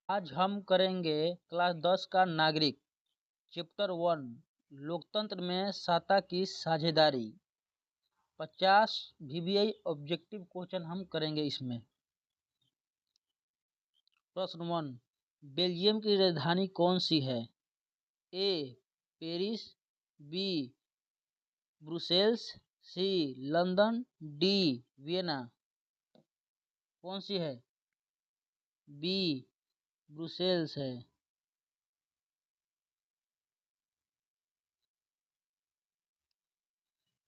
आज हम करेंगे क्लास 10 का नागरिक चैप्टर 1 लोकतंत्र में सत्ता की साझेदारी। 50 VBI ऑब्जेक्टिव क्वेश्चन हम करेंगे इसमें। प्रश्न 1, बेल्जियम की राजधानी कौन सी है? ए पेरिस, बी ब्रुसेल्स, सी लंदन, डी वियना। कौन सी है? बी ब्रुसेल्स है।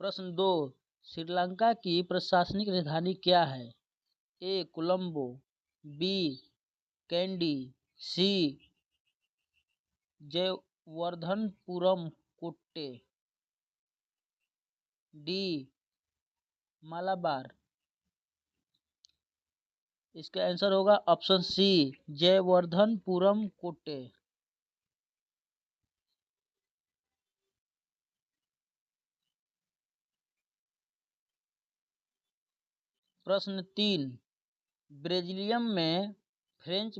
प्रश्न 2, श्रीलंका की प्रशासनिक राजधानी क्या है? ए कोलंबो, बी कैंडी, सी जयवर्धनपुरम कोट्टे, डी मालाबार। इसका आंसर होगा ऑप्शन सी जयवर्धनपुरम कोट्टे। प्रश्न 3, ब्राजीलियम में फ्रेंच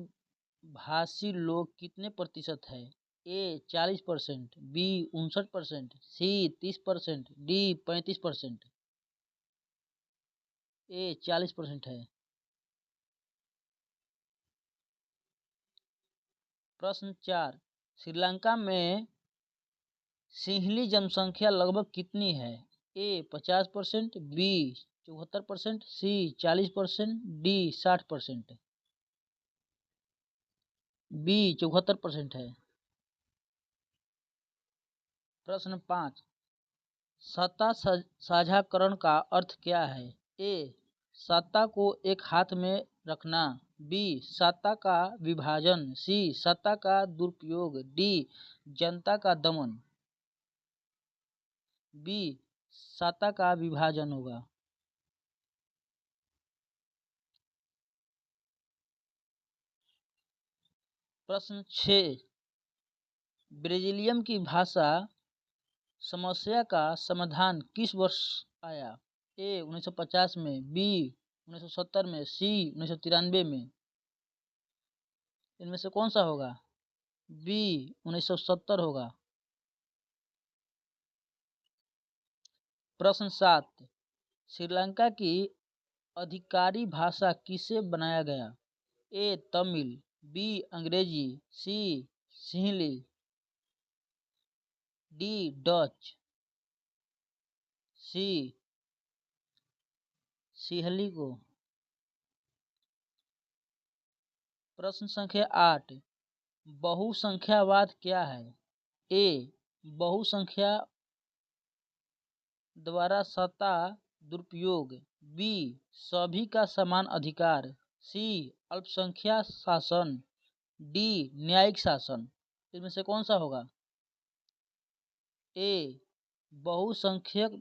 भाषी लोग कितने प्रतिशत है? ए 40%, बी 59%, सी 30%, डी 35%। ए 40% है। प्रश्न 4, श्रीलंका में सिंहली जनसंख्या लगभग कितनी है? ए 50%, बी 74%, सी 40%, डी 60%। बी 74% है। प्रश्न 5, सत्ता साझाकरण का अर्थ क्या है? ए सत्ता को एक हाथ में रखना, बी सत्ता का विभाजन, सी सत्ता का दुरुपयोग, डी जनता का दमन। बी सत्ता का विभाजन होगा। प्रश्न 6, ब्राजीलियम की भाषा समस्या का समाधान किस वर्ष आया? ए 1950 में, बी 1970 में, सी 1993 में। इनमें से कौन सा होगा? बी 1970 होगा। प्रश्न 7, श्रीलंका की आधिकारिक भाषा किसे बनाया गया? ए तमिल, बी अंग्रेजी, सी सिंहली, डी डच, सी सिंहली को। प्रश्न संख्या 8, बहुसंख्यावाद क्या है? ए बहुसंख्या द्वारा सत्ता दुरुपयोग, बी सभी का समान अधिकार, सी अल्पसंख्या शासन, डी न्यायिक शासन। इनमें से कौन सा होगा? ए बहुसंख्यक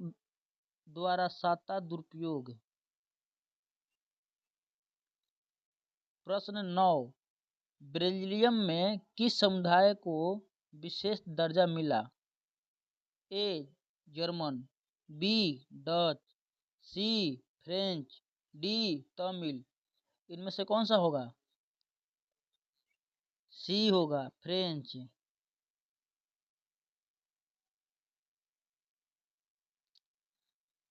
द्वारा सत्ता दुरुपयोग। प्रश्न 9, ब्राजीलियम में किस समुदाय को विशेष दर्जा मिला? A German, B Dutch, C French, D Tamil. इनमें से कौन सा होगा? सी होगा फ्रेंच।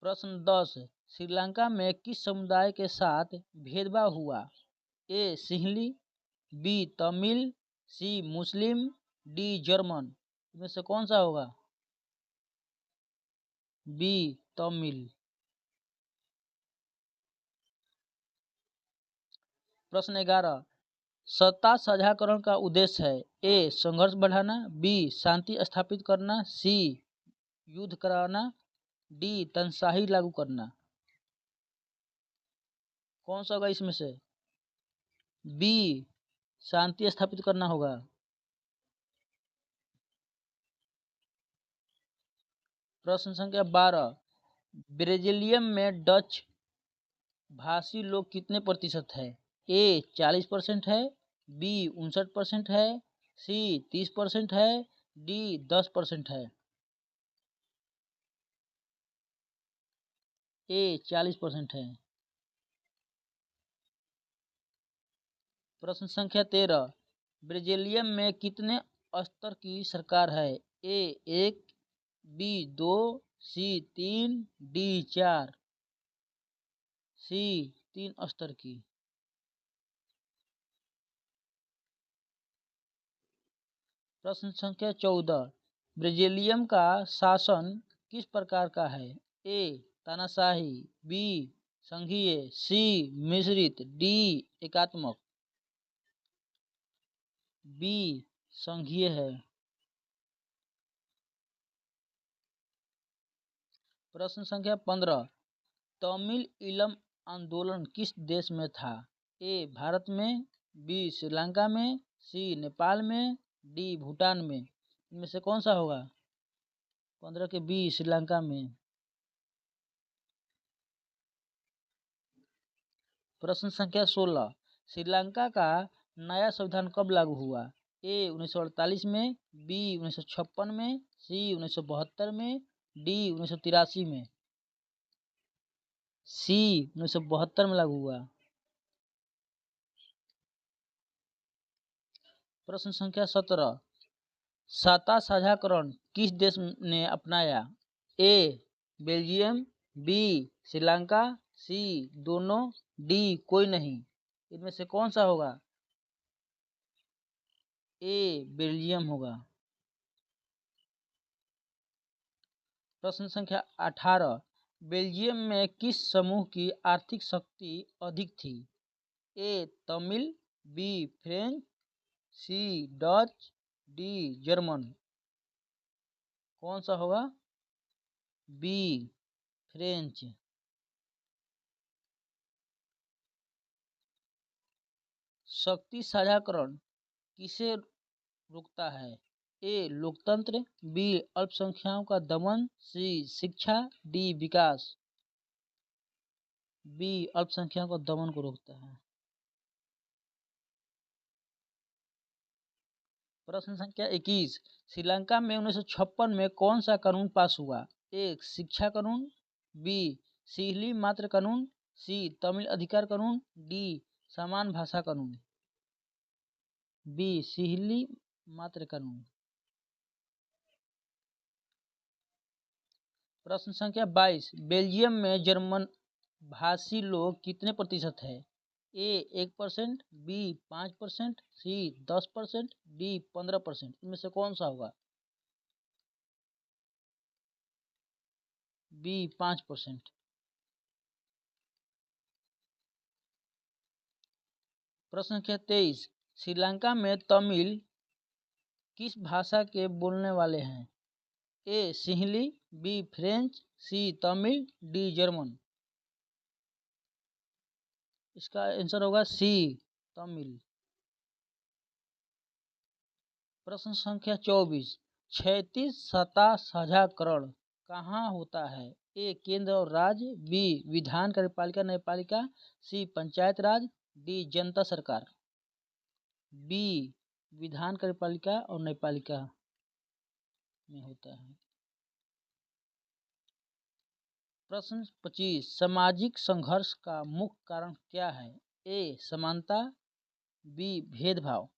प्रश्न 10, श्रीलंका में किस समुदाय के साथ भेदभाव हुआ? ए सिंहली, बी तमिल, सी मुस्लिम, डी जर्मन। इनमें से कौन सा होगा? बी तमिल। प्रश्न 11, सत्ता साझाकरण का उद्देश्य है? ए संघर्ष बढ़ाना, बी शांति स्थापित करना, सी युद्ध कराना, डी तानाशाही लागू करना। कौन सा होगा इसमें से? बी शांति स्थापित करना होगा। प्रश्न संख्या 12, ब्राजीलियम में डच भाषी लोग कितने प्रतिशत है? ए 40% है, बी 59% है, सी 30% है, डी 10% है। ए 40% है। प्रश्न संख्या 13, ब्राजीलियम में कितने स्तर की सरकार है? ए 1, बी 2, सी 3, डी 4। सी 3 स्तर की। प्रश्न संख्या 14, ब्राजीलियम का शासन किस प्रकार का है? ए तानाशाही, बी संघीय, सी मिश्रित, डी एकात्मक। बी संघीय है। प्रश्न संख्या 15, तमिल ईलम आंदोलन किस देश में था? ए भारत में, बी श्रीलंका में, सी नेपाल में, डी भूटान में। इनमें से कौन सा होगा? 15 के बी श्रीलंका में। प्रश्न संख्या 16, श्रीलंका का नया संविधान कब लागू हुआ? ए 1948 में, बी 1956 में, सी 1972 में, डी 1983 में। सी 1972 में लागू हुआ। प्रश्न संख्या 17, सत्ता साझाकरण किस देश ने अपनाया? ए बेल्जियम, बी श्रीलंका, सी दोनों, डी कोई नहीं। इनमें से कौन सा होगा? ए बेल्जियम होगा। प्रश्न संख्या 18, बेल्जियम में किस समूह की आर्थिक शक्ति अधिक थी? A Tamil, B French, C Dutch, D German. कौन सा होगा? B French. शक्ति साझाकरण किसे रोकता है? ए लोकतंत्र, बी अल्पसंख्यकों का दमन, सी शिक्षा, डी विकास। बी अल्पसंख्यकों का दमन को रोकता है। प्रश्न संख्या 21, श्रीलंका में 1956 में कौन सा कानून पास हुआ? ए शिक्षा कानून, बी सिहली मात्र कानून, सी तमिल अधिकार कानून, डी समान भाषा कानून। बी सिहली मात्र कानून। प्रश्न संख्या 22, बेल्जियम में जर्मन भाषी लोग कितने प्रतिशत है? ए 1%, बी 5%, सी 10%, डी 15%। इनमें से कौन सा होगा? बी 5%। प्रश्न संख्या 23, श्रीलंका में तमिल किस भाषा के बोलने वाले हैं? ए सिंहली, बी फ्रेंच, सी तमिल, डी जर्मन। इसका आंसर होगा सी तमिल। प्रश्न संख्या 24, क्षैतिज सत्ता साझाकरण कहाँ होता है? ए केंद्र और राज्य, बी विधान कार्यपालिका न्यायपालिका, सी पंचायत राज, डी जनता सरकार। बी विधान कार्यपालिका और न्यायपालिका में होता है। प्रश्न 25, सामाजिक संघर्ष का मुख्य कारण क्या है? ए समानता, बी भेदभाव।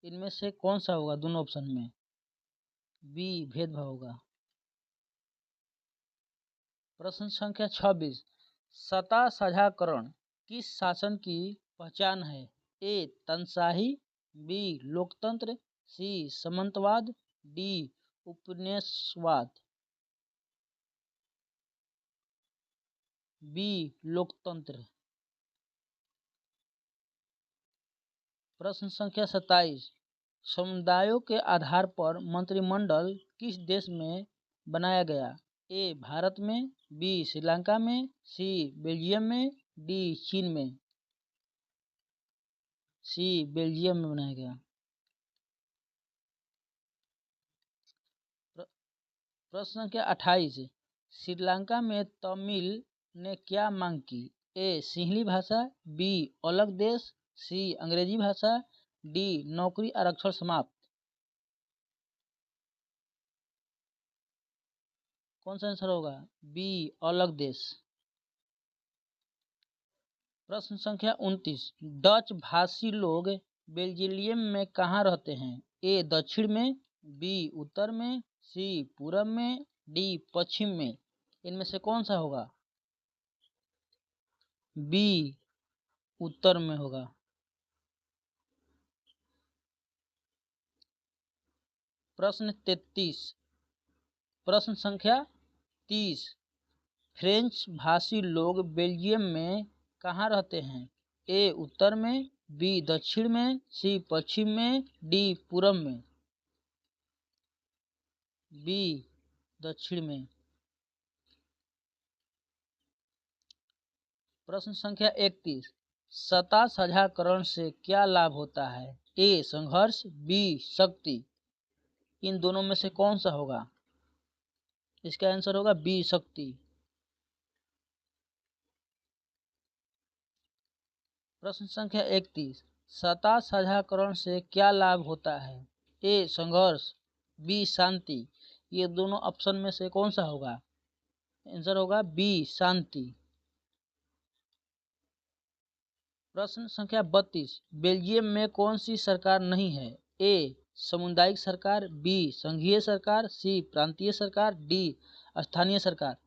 इनमें से कौन सा होगा दोनों ऑप्शन में? बी भेदभाव होगा। प्रश्न संख्या 26, सत्ता साझाकरण किस शासन की पहचान है? ए तानाशाही, बी लोकतंत्र, सी सामंतवाद, डी उपनिवेशवाद। बी लोकतंत्र। प्रश्न संख्या 27, समुदायों के आधार पर मंत्रिमंडल किस देश में बनाया गया? ए भारत में, बी श्रीलंका में, सी बेल्जियम में, डी चीन में। सी बेल्जियम में बनाया गया। प्रश्न संख्या 28, श्रीलंका में तमिल ने क्या मांग की? ए सिंहली भाषा, बी अलग देश, सी अंग्रेजी भाषा, डी नौकरी आरक्षण समाप्त। कौन सा आंसर होगा? बी अलग देश। प्रश्न संख्या 29, डच भाषी लोग बेल्जियम में कहाँ रहते हैं? ए दक्षिण में, बी उत्तर में, सी पूरब में, डी पश्चिम में। इनमें से कौन सा होगा? बी उत्तर में होगा। प्रश्न 33, प्रश्न संख्या 30, फ्रेंच भाषी लोग बेल्जियम में कहाँ रहते हैं? ए उत्तर में, बी दक्षिण में, सी पश्चिम में, डी पूरब में। बी दक्षिण में। प्रश्न संख्या 31, सत्ता साझाकरण से क्या लाभ होता है? ए संघर्ष, बी शक्ति। इन दोनों में से कौन सा होगा? इसका आंसर होगा बी शक्ति। प्रश्न संख्या 31, सत्ता साझाकरण से क्या लाभ होता है? ए संघर्ष, बी शांति। ये दोनों ऑप्शन में से कौन सा होगा? आंसर होगा बी शांति। प्रश्न संख्या 32, बेल्जियम में कौन सी सरकार नहीं है? ए सामुदायिक सरकार, बी संघीय सरकार, सी प्रांतीय सरकार, डी स्थानीय सरकार।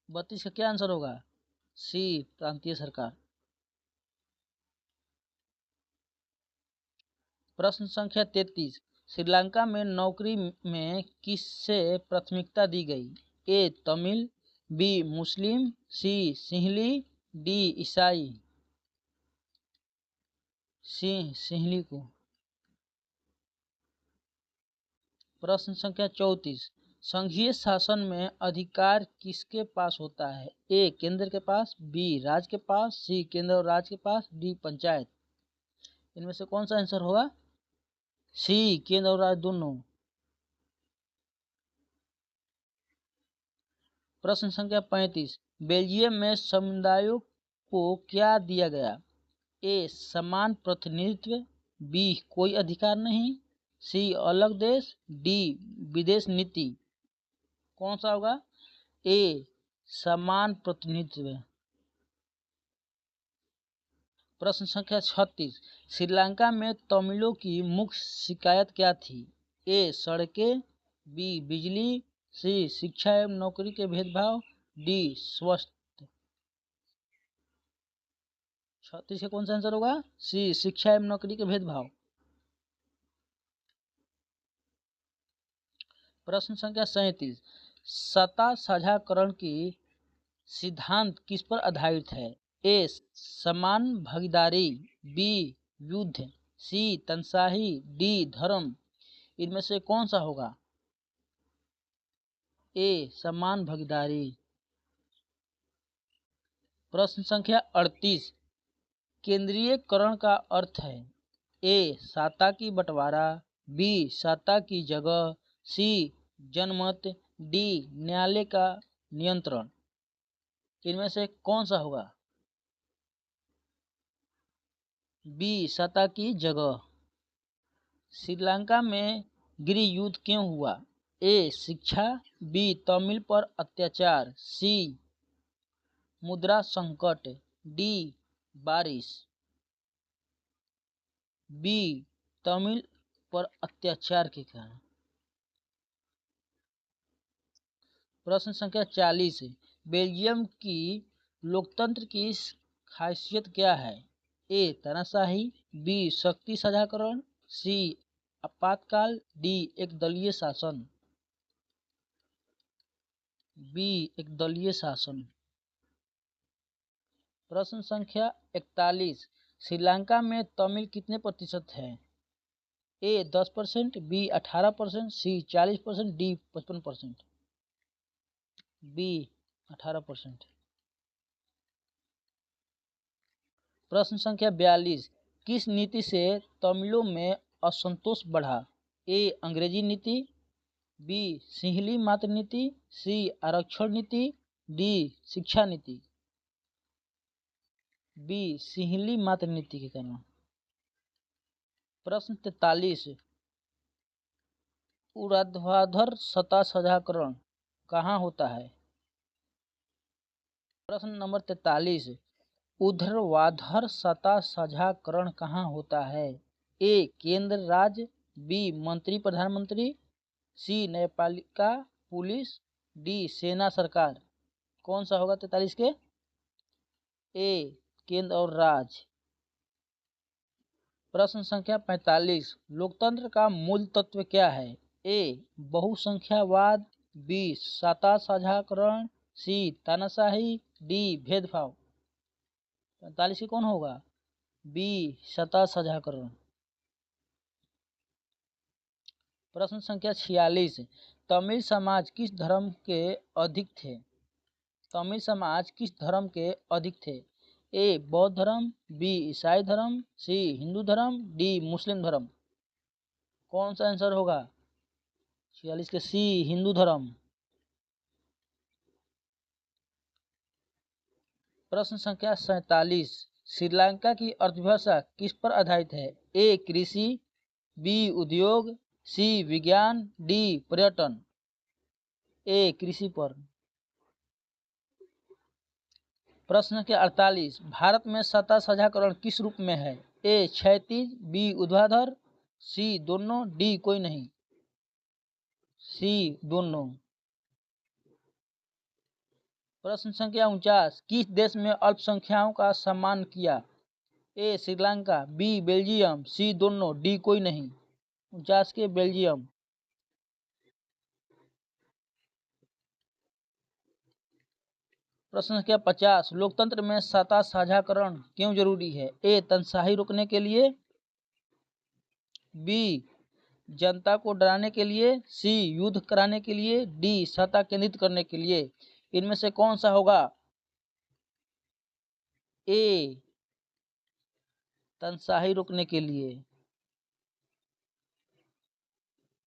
32 का क्या आंसर होगा? सी प्रांतीय सरकार। प्रश्न संख्या 33, श्रीलंका में नौकरी में किससे प्राथमिकता दी गई? ए तमिल, बी मुस्लिम, सी सिंहली, डी ईसाई। सिंहली को। प्रश्न संख्या 34, संघीय शासन में अधिकार किसके पास होता है? ए केंद्र के पास, बी राज्य के पास, सी केंद्र और राज्य के पास, डी पंचायत। इनमें से कौन सा आंसर होगा? सी केंद्र और राज्य दोनों। प्रश्न संख्या 35, बेल्जियम में समुदायों को क्या दिया गया? ए समान प्रतिनिधित्व, बी कोई अधिकार नहीं, सी अलग देश, डी विदेश नीति। कौन सा होगा? ए समान प्रतिनिधित्व। प्रश्न संख्या 36, श्रीलंका में तमिलों की मुख्य शिकायत क्या थी? ए सड़कें, बी बिजली, सी शिक्षा एवं नौकरी के भेदभाव, डी स्वास्थ्य। 36 का कौन सा आंसर होगा? सी शिक्षा एवं नौकरी के भेदभाव। प्रश्न संख्या 37, सत्ता साझाकरण की सिद्धांत किस पर आधारित है? ए समान भागीदारी, बी युद्ध, सी तानाशाही, डी धर्म। इनमें से कौन सा होगा? ए समान भागीदारी। प्रश्न संख्या 38, केंद्रीयकरण का अर्थ है? ए सत्ता की बंटवारा, बी सत्ता की जगह, सी जनमत, डी न्यायालय का नियंत्रण। इनमें से कौन सा होगा? बी सत्ता की जगह। श्रीलंका में गृह युद्ध क्यों हुआ? ए शिक्षा, बी तमिल पर अत्याचार, सी मुद्रा संकट, डी बारिश। बी तमिल पर अत्याचार के कारण। प्रश्न संख्या 40, बेल्जियम की लोकतंत्र की खासियत क्या है? ए तानाशाही, बी शक्ति साझाकरण, सी आपातकाल, डी एक दलीय शासन। बी एक दलीय शासन। प्रश्न संख्या 41, श्रीलंका में तमिल कितने प्रतिशत है? ए 10%, बी 18%, सी 40%, डी 55%। बी 18%। प्रश्न संख्या 42, किस नीति से तमिलों में असंतोष बढ़ा? ए अंग्रेजी नीति, बी सिंहली मात्र नीति, सी आरक्षण नीति, डी शिक्षा नीति। बी सिंहली मात्र नीति के कारण। प्रश्न 43, ऊर्ध्वाधर सत्ता साझाकरण कहाँ होता है? प्रश्न नंबर 43, ऊर्ध्वाधर सत्ता साझाकरण कहाँ होता है? ए केंद्र राज्य, बी मंत्री प्रधानमंत्री, सी न्यायपालिका पुलिस, डी सेना सरकार। कौन सा होगा 43 के? ए केंद्र और राज्य। प्रश्न संख्या 45, लोकतंत्र का मूल तत्व क्या है? ए बहुसंख्यावाद, बी सत्ता साझाकरण, सी तानाशाही, डी भेदभाव। 45 की कौन होगा? बी सत्ता साझाकरण। प्रश्न संख्या 46, तमिल समाज किस धर्म के अधिक थे? तमिल समाज किस धर्म के अधिक थे? ए बौद्ध धर्म, बी ईसाई धर्म, सी हिंदू धर्म, डी मुस्लिम धर्म। कौन सा आंसर होगा 46 के? सी हिंदू धर्म। प्रश्न संख्या 47, श्रीलंका की अर्थव्यवस्था किस पर आधारित है? ए कृषि, बी उद्योग, सी विज्ञान, डी पर्यटन। ए कृषि पर। प्रश्न के 48, भारत में सत्ता साझाकरण किस रूप में है? ए क्षैतिज, बी ऊर्ध्वाधर, सी दोनों, डी कोई नहीं। सी दोनों। प्रश्न संख्या 49, किस देश में अल्पसंख्यकों का सम्मान किया? ए श्रीलंका, बी बेल्जियम, सी दोनों, डी कोई नहीं। 49 के बेल्जियम। प्रश्न संख्या 50, लोकतंत्र में सत्ता साझाकरण क्यों जरूरी है? ए तानाशाही रोकने के लिए, बी जनता को डराने के लिए, सी युद्ध कराने के लिए, डी सत्ता केंद्रित करने के लिए। इनमें से कौन सा होगा? ए तानाशाही रोकने के लिए।